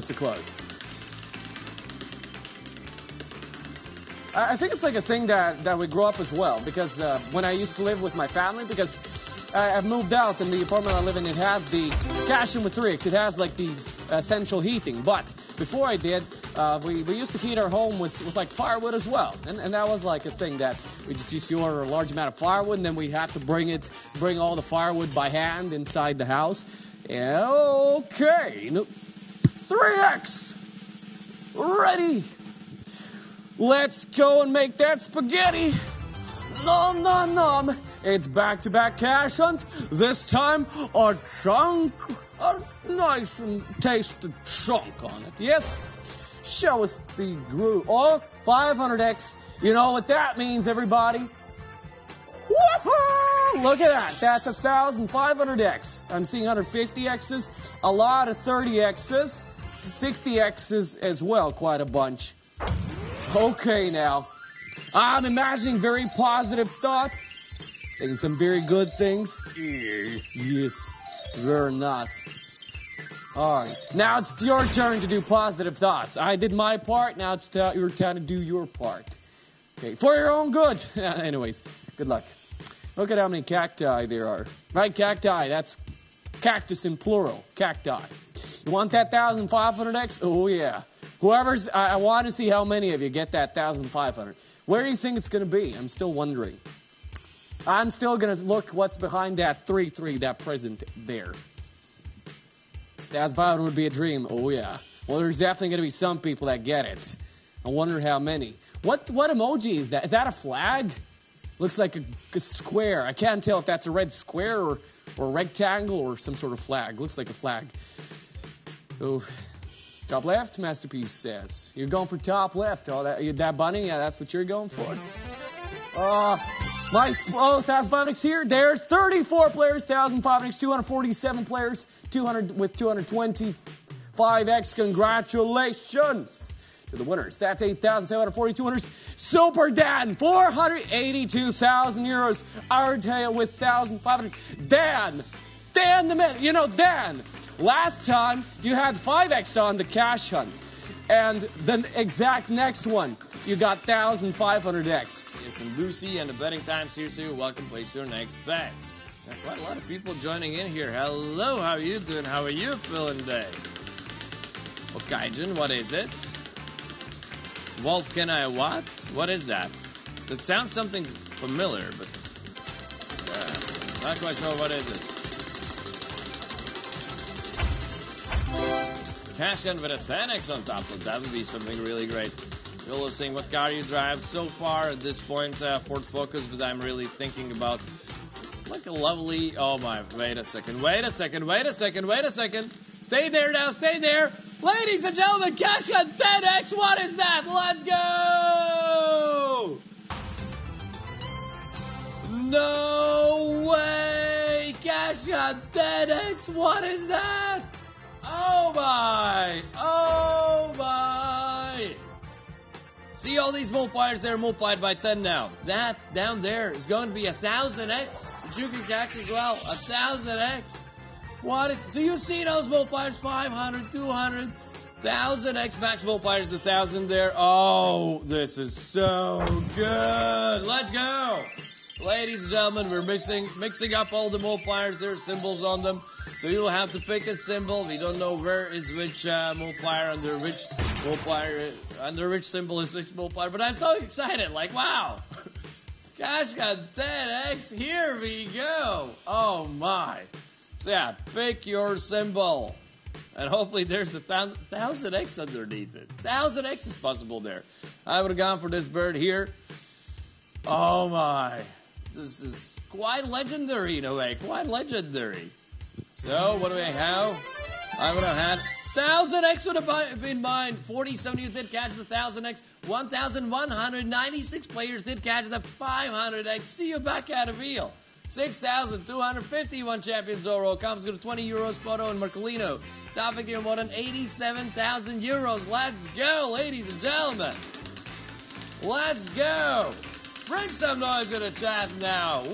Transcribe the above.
That's a close. I think it's like a thing that we grow up as well, because when I used to live with my family, because I've moved out and the apartment I live in, it has the cash in with 3X. It has like the central heating. But before I did, we used to heat our home with like firewood as well. And that was like a thing that we just used to order a large amount of firewood, and then we had to bring all the firewood by hand inside the house. Okay. 3X. Ready. Let's go and make that spaghetti. Nom, nom, nom. It's back-to-back cash hunt. This time, a nice and tasty chunk on it. Yes? Show us the groove. Oh, 500X. You know what that means, everybody? Woohoo! Look at that. That's 1,500X. I'm seeing 150Xs, a lot of 30Xs, 60Xs as well, quite a bunch. Okay, now, I'm imagining very positive thoughts, saying some very good things. Yes, very nice. All right, now it's your turn to do positive thoughts. I did my part, now it's your turn to do your part. Okay, for your own good. Anyways, good luck. Look at how many cacti there are. Right, cacti, that's cactus in plural, cacti. You want that 1,500X? Oh, yeah. I want to see how many of you get that 1,500. Where do you think it's going to be? I'm still wondering. I'm still going to look what's behind that 3-3, that present there. 1,500 would be a dream. Oh, yeah. Well, there's definitely going to be some people that get it. I wonder how many. What emoji is that? Is that a flag? Looks like a square. I can't tell if that's a red square or a rectangle or some sort of flag. Looks like a flag. Oh. Top left, Masterpiece says. You're going for top left. Oh, that bunny? Yeah, that's what you're going for. My 1,500X here. There's 34 players, 1,500X, 247 players, 200 with 225X. Congratulations to the winners. That's 8,742 winners. Super Dan, 482,000 euros. Ardale with 1,500. Dan the man. You know, Dan. Last time, you had 5X on the cash hunt. And the exact next one, you got 1,500X. Yes, and Lucy and the Betting Time Seriously, welcome, place your next bets. Quite a lot of people joining in here. Hello, how are you doing? How are you feeling today? Okaijin, what is it? Wolf, can I what? What is that? That sounds something familiar, but not quite sure what is it. Cash gun with a 10X on top, so that would be something really great. You're listening, what car you drive so far at this point, Ford Focus, but I'm really thinking about like a lovely, oh my, wait a second. Stay there now, stay there. Ladies and gentlemen, cash gun 10X, what is that? Let's go! No way! Cash gun 10X, what is that? Oh my! Oh my! See all these multipliers there multiplied by 10 now. That down there is going to be 1,000X. You can catch as well. 1,000X. What is? Do you see those multipliers? 500, 200, 1,000X max multipliers. 1,000 there. Oh, this is so good. Let's go. Ladies and gentlemen, we're mixing up all the multipliers. There are symbols on them. So you'll have to pick a symbol. We don't know where is which multiplier under which multiplier, under which symbol is which multiplier. But I'm so excited. Like, wow. Cash got 10X. Here we go. Oh, my. So, yeah, pick your symbol. And hopefully there's 1,000X underneath it. 1,000X is possible there. I would have gone for this bird here. Oh, my. This is quite legendary in a way. Quite legendary. So, what do we have? I would have had 1,000X would have been mine. 47 you did catch the 1,000X. 1,196 players did catch the 500X. See you back at a wheel. 6,251 champions overall. Comes to 20 euros. Poto and Marcolino. Topic here more than 87,000 euros. Let's go, ladies and gentlemen. Let's go. Bring some noise in the chat now.